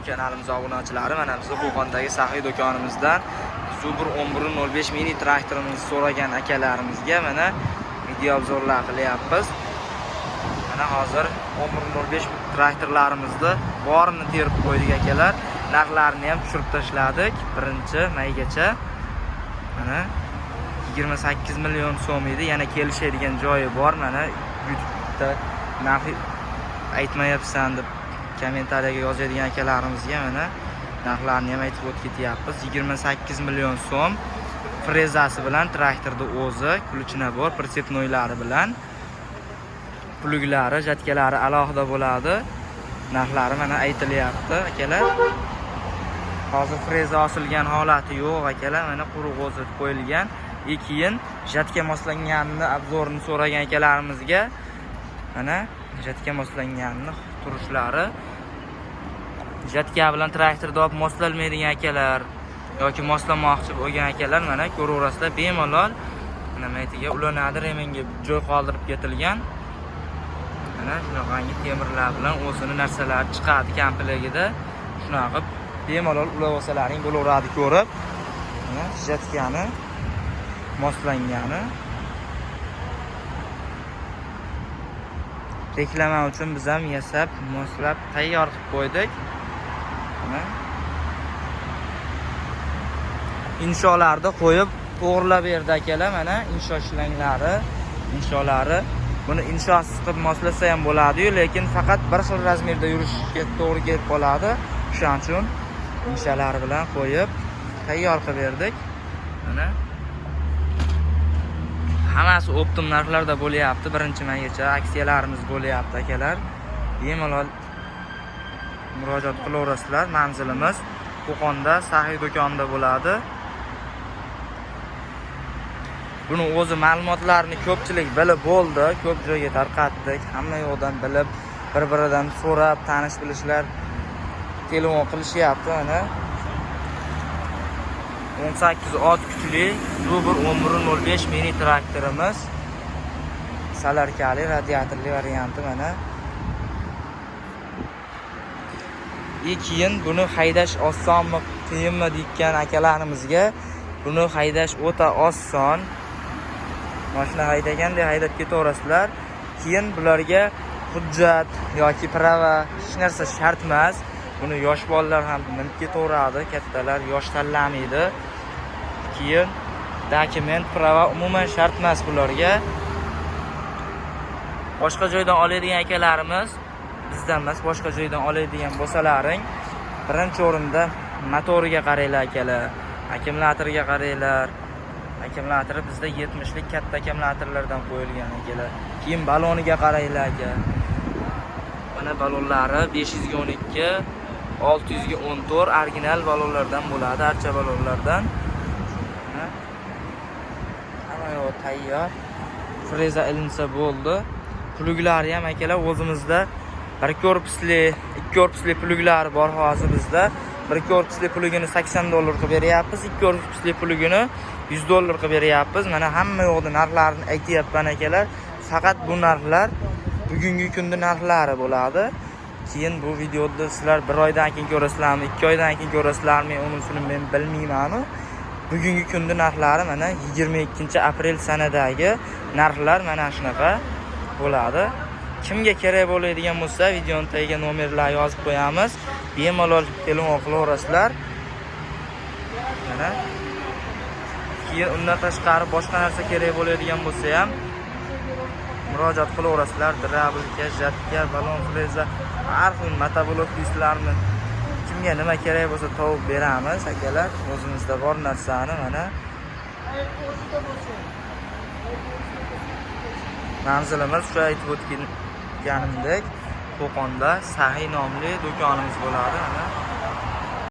kanalimiz obunachilari, mana biz Qo'qondagi sahiy do'konimizdan Zubur 1105 mini traktorimizni so'ragan akalarimizga mana video obzorlar qilyapmiz. Mana hozir 1105 traktorlarimizni borini terib qo'ydik akalar. Narxlarini ham tushirib tashladik 1-maygacha. Mana 28 million so'm edi. Yana kelishadigan joyi bor. Mana YouTube'da narxi aytmayapsan deb kommentariyaga yozadigan akalarimizga mana narxlarni ham aytib o'tib ketyapmiz. 28 million so'm frezasi bilan traktorda o'zi, ключina bor, pritsepnoylari bilan. Pluglari, jatkalari alohida bo'ladi. Narxlari mana aytilyapti akalar. Hozir freza osilgan holati yo'q akalar, mana quruq o'zib qo'yilgan. Keyin jatka moslanganini obzorini so'ragan akalarimizga mana jatka moslanganini turishlari. Jatka bilan traktorda olib moslanmaydigan akalar yoki moslamoqchi bo'lgan akalar mana ko'raverasizlar, bemalol mana maytiga ulanadi, remenga joy qoldirib ketilgan. Mana shunaqangi temirlar bilan o'zini narsalar chiqadi komplegida. Shunaqa qilib bemalol ulab olsalaring bo'laveradi ko'rib. Mana jatkani moslangani. Reklama uchun biz ham yasab, moslab tayyor qilib qo'ydik. Mana insholarni qo'yib to'g'rilab berdi akalar. Mana insho insholari. Buni inshosiz qilib moslasa ham bo'ladi-yu, lekin faqat bir xil razmerda yurishga to'g'ri kelib qoladi. Shuning uchun insholari bilan qo'yib tayyor qilib berdik. Mana hammasi optim narxlarda bo'lyapti. 1-maygacha aksiyalarimiz bo'lyapti akalar. Bemalol murojaat qilaverasizlar. Manzilimiz Qo'qonda sahiy do'konda bo'ladi. Buni o'zi ma'lumotlarni ko'pchilik bilib bo'ldi, ko'p joyga tarqatdik. Hamma yoqdan bilib, bir-biridan so'rab, tanish bilishlar telefon qilishyapti. Mana 18 ot kuchli Zubur 1105 mini traktorimiz. Salarkali radiatorli varianti mana. Keyin buni haydash osonmi, qiyinmi degan akalarimizga buni haydash o'ta oson. Mashina haydagandek haydab ketaverasizlar. Keyin bularga hujjat yoki prava hech narsa shart emas. Buni yosh bolalar ham minib ketaveradi, kattalar yosh tanlamaydi. Keyin dokument, prava umuman shart emas bularga. Boshqa joydan oladigan akalarimiz bizdan emas, boshqa joydan oladigan bo'lsalaring, birinchi o'rinda motoriga qaranglar akalar, akkumulyatoriga qaranglar. Akkumulyatori bizda 70 lik katta akkumulyatorlardan qo'yilgan akalar. Keyin baloniga qaranglar aka. Mana balonlari 512, 614 original balonlardan bo'ladi, archa balonlardan. Hamma yo'q tayyor. Freza ilinsa bo'ldi. Pluglari ham akalar o'zimizda bir korpusli, ikki korpusli pluglari bor hozir bizda. Bir korpusli plugini $80 qilib beryapmiz, ikki korpusli plugini $100 qilib beryapmiz. Mana hamma yo'qda narxlarini aytyapman akalar. Faqat bu narxlar bugungi kunda narxlari bo'ladi. Keyin bu videoda sizlar 1 oydan keyin ko'rasizlarmi, 2 oydan keyin ko'rasizlarmi, unisini men bilmayman. Bugungi kunda narxlari mana 22-aprel sanadagi narxlar mana shunaqa bo'ladi. Kimga kerak bo'ladigan bo'lsa, videoning tagiga nomerlar yozib qo'yamiz. Bemalol telefon qilaverasizlar. Mana keyin undan tashqari boshqa narsa kerak bo'ladigan bo'lsa ham murojaat qilaverasizlar. Drablka, jatka, balon freza, har xil motoblok dislarni kimga nima kerak bo'lsa topib beramiz akalar. O'zimizda bor narsani mana manzilimiz shu aytib o'tganimdek Qo'qonda sahiy nomli do'konimiz bo'ladi. Mana